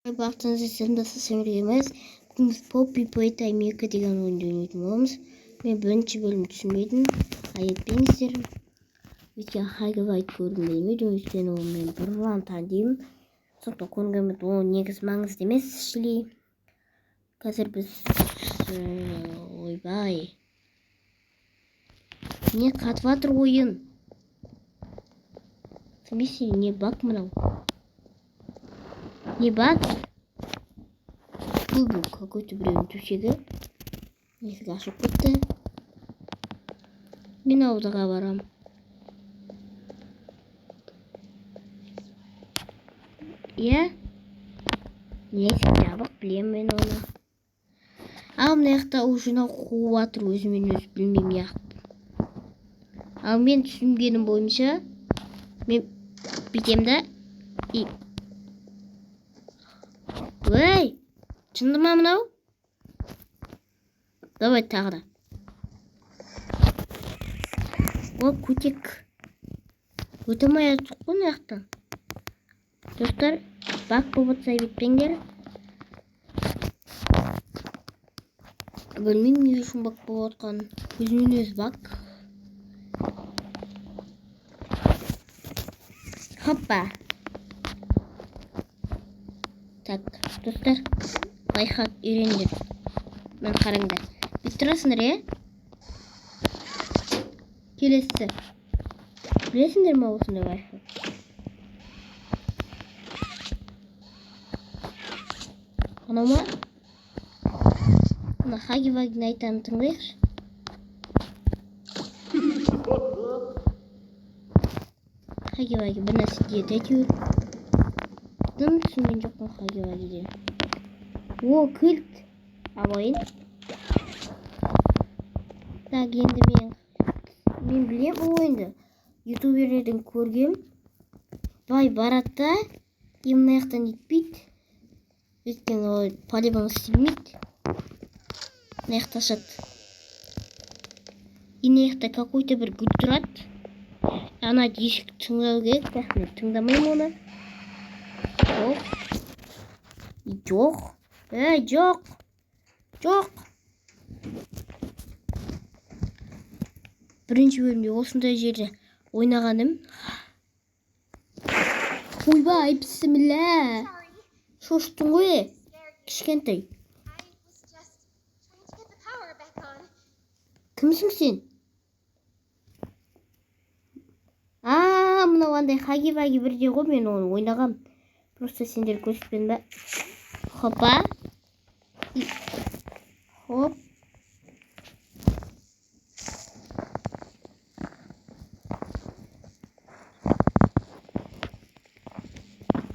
Бактыңызды сендасыз Бүгін Poppy Playtime 2 деген ойынды ойнайтын боламыз. Мен бірінші бөлім түсінбедім. Айтпеңіздер. Өйткені Хайгавайт көргім келмейді. Өйткені ол мен бұрыннан танимын. Сондықтан көргенмін, ол негізі маңызды емес. Шілей. Қазір біз ойбай. Не қатып жатыр ойын? В смысле, не баг мынау? Не баг? Был какой-то блин төсегі. Есік ашып кетті. Мен ауылға барам. Иә? Есік жабық, білем мен оны. Ал мына жақта ужина қуып жатыр, өзімен өзі білмеймін яқып. Ал мен түсінгенім бойынша мен бүйтем да Ой! Шынды ма мынау? Давай тағы да. О, көтек. Өте алмай жатыр ғой мына жақтан. Достар, баг болып жатса бітпеңдер. Білмеймін не үшін баг болып жатқан. Өзімен өзі баг. Хоппа. Так, достар, лайфхак үйрендер. Мен қараңдар. Бүйтіп тұрасыңдар, е? Келесі. Білесіңдер ме осындай лайфхак? Анау ма? Мына Хаги-Вагидің айтанын тыңдайықшы. Хаги-Ваги бір нәрсе деді әйтеуір. Дым түсінген жоқпын Хаги-Вагиден. О, кілт. Абайын. Так, енді мен білем бұл ойынды. Ютуберлерден көргем. Бай баратта, мына жақтан етпейді. Өйткені ол полигон істемейді. Мына жақта ашады. Мына жақта какой-то бір гүл тұрады. Ана дешік тыңдау керек, бірақ мен тыңдамаймын оны. Жоқ. Жоқ. Бірінші бөлімде осындай жерде ойнағаным. Ойбай, бісміллә. Шоштың ғой, кішкентай. Кімсің сен? Мынау андай Хаги-Ваги бірде ғой, мен оны ойнағам. Просто сендер көрсетпен бе? Хопа. Хоп.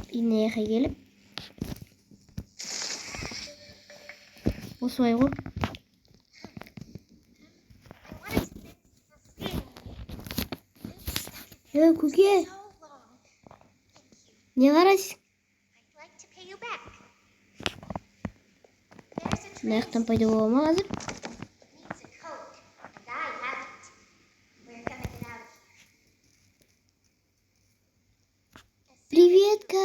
Ине яқа келіп. Осылай ғой. Көке. Не қарайсың? Мына жақтан пайда бола ма қазір? Приветка.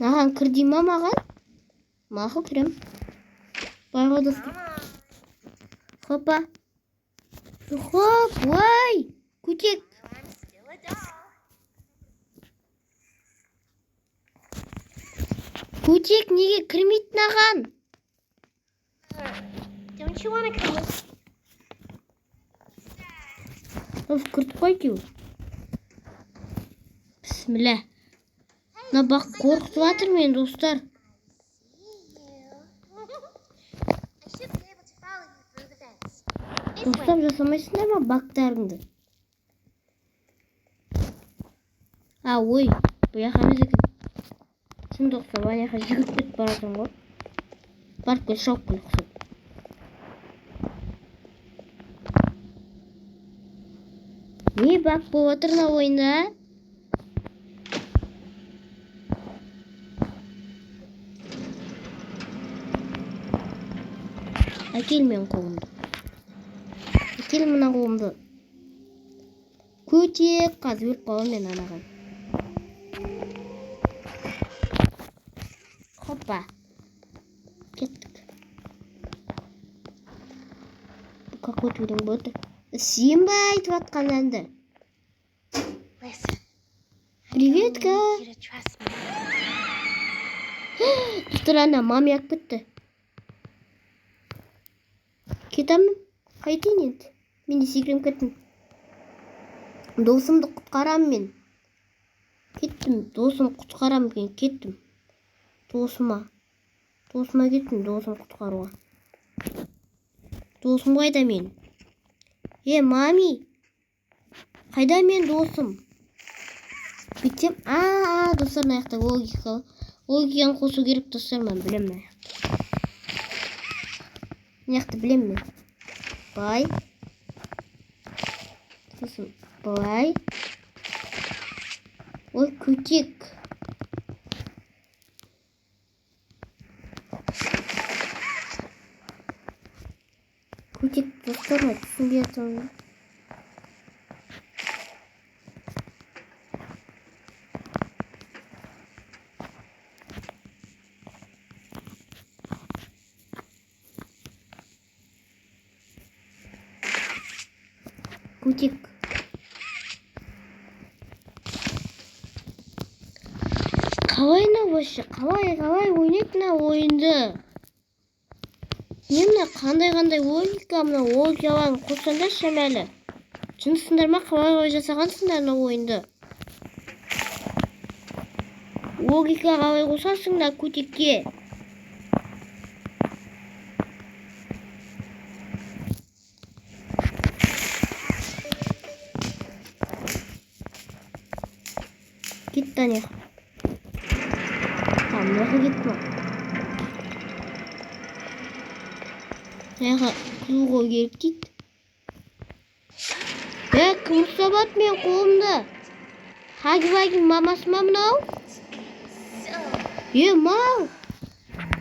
Маған кір дей ма маған? Мақұл кірем. Байға достар. Хопа. Хоп, ой, көтек. Көтек неге кірмейді наған? Күртіп қойды. Бісміллә. Мына бақ қорқытып жатыр мен, достар. Достар, жасамайсыңдар ма бақтарыңды? Ой, бұл яқа емес екен. Сен достар, бана яқа жүгіріп кетіп баратырмын ғой. Барып кел, шауып кел құсып. Не бақ болып жатыр мына ойында? Әкел мен қолымды. Әкел мына қолымды. Көтек қазып өліп қалам мен анаған. Опа. Кеттік. Какой-то өлең болды. Сенбі айтып атқан әнді. Приветка. Достар, ана маме алып кетті. Кетемін. Қайтейін енді. Мен де секірем кеттім. Досымды құтқарам мен. Кеттім. Досым құтқарам мен кеттім. Досыма кеттім. Досым құтқаруға. Досым қайда мен? Мами. Қайда мен досым? Бүйтсем, достар, аяқта логиканы қосу керек, достар, мен білемін. Аяқта білемін мен. Бай. Сосын былай. Ой, көтек. Көтек, достар, түсінбей жатырмын. Көтек. Қалай вообще? Қалай ойнайды мына ойынды? Не мына қандай логика, мына логикаларын қоссаңдаршы әлі. Шынысыңдар ма, қалай жасағансыңдар мына ойынды? Логика қалай қосасыңдар көтекке? Кетті ане. Мынаға кетті ма? Мынаға құлғау керек дейді. Кім ұстап мен қолымды? Хаги-ваги мамасы ма мынау? Мал!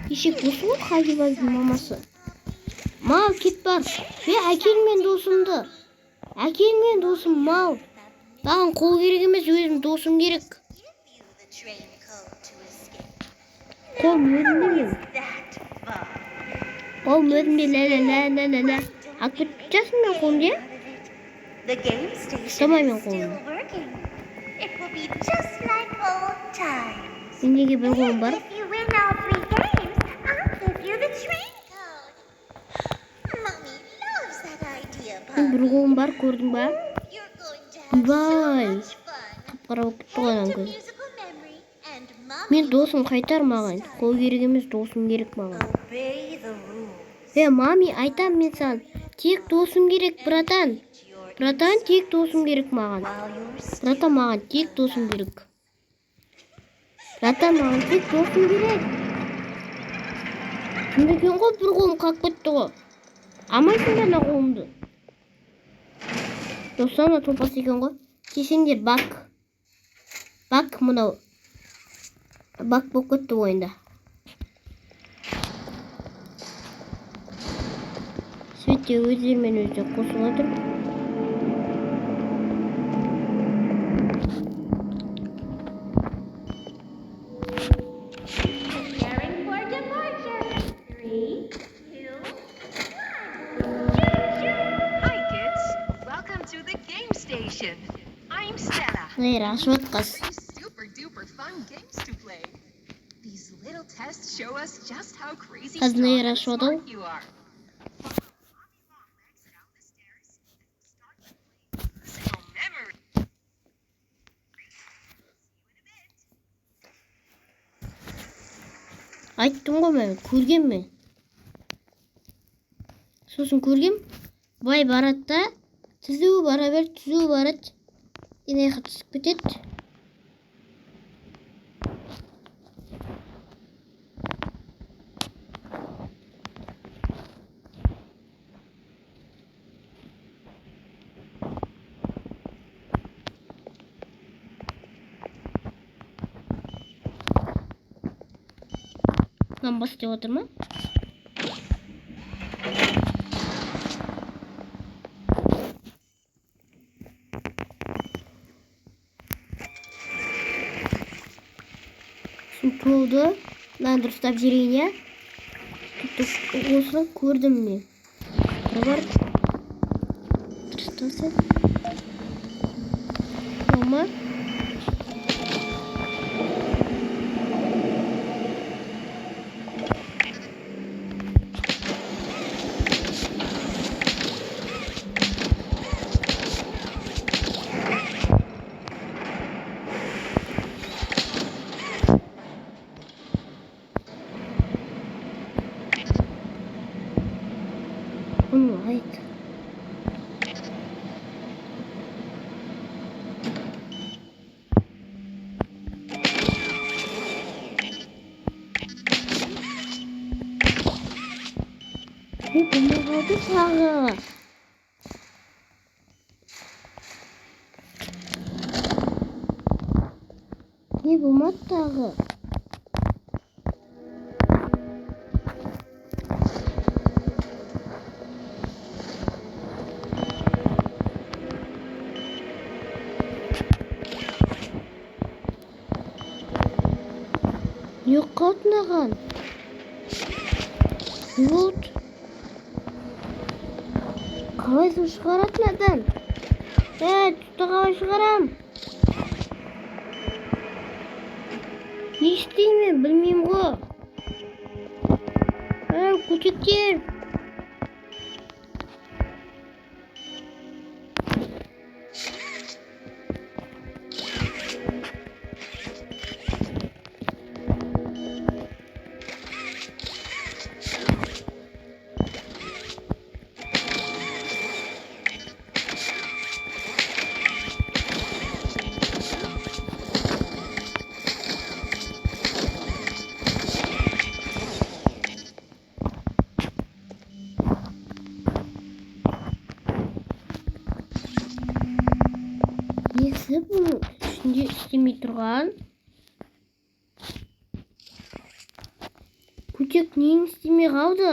Ешек осы ғой Хаги-ваги мамасы. Мал, кет бар. Әкел мен досымды. Әкел мен досым, мал. Маған қол керек емес, өзім досым керек. Қол өзімде мен. Қол өзімде лә. Атып жасың мен қолымде? Ұстамай мен қолымды. Мен неге бір қолым бар? Мен бір қолым бар, көрдің ба? Бай. Қап-қара болып кетті ғой анан көз. Мен досым қайтар маған. Қол керек емес, досым керек маған. Мами, айтам мен сан. Тек досым керек, братан. Братан, тек досым керек маған. Братан, маған тек досым керек. Братан, маған тек досым керек. Кім екен ғой, бір қолым қалып кетті ғой. Амайсыңдар мына қолымды. Достар, мына топас екен ғой. Кесеңдер, бак. Бак мынау. Бак болып кетті ойында. Светте өздерімен өзі қосып отыр. Рашмат қыз. Қазына рашмат ол. Айттым ғой мен, көргем мен. Сосын көргем, бай барады да, түзу бара бер, түзу барады. Аяққа түсіп кетеді. Ламбас деп отыр ма? Толды. Мына дұрыстап жүрейін, иә? Осыны көрдім мен. Бар. Дұрыстасы. Мама. Right. Ne oldu sana? Ne bu mattağı? Yok kalkmagan. Yok. Қалай су шығаратынадым? Тұтты қалай шығарам? Не істеймін? Білмеймін ғой. Көтектер. Несі бұның ішінде істемей тұрған? Көтек нең істемей қалды?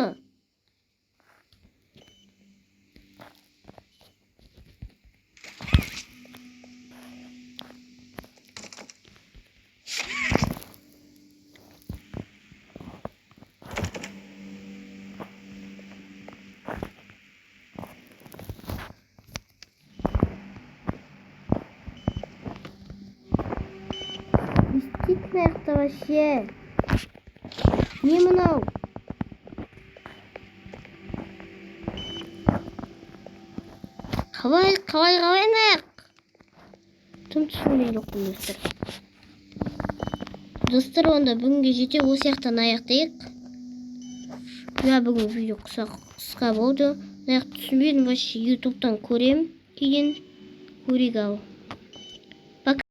Действительно, вообще. Не мынау. Қалай аяқ? Тым түсінген жоқпын достар. Достар, онда бүгінге жете осы сияқтан аяқтайық. Бүгін видео қысқа болды. Аяқ түсінбедім, вообще ютубтан көрем. Кейін көрейік ал.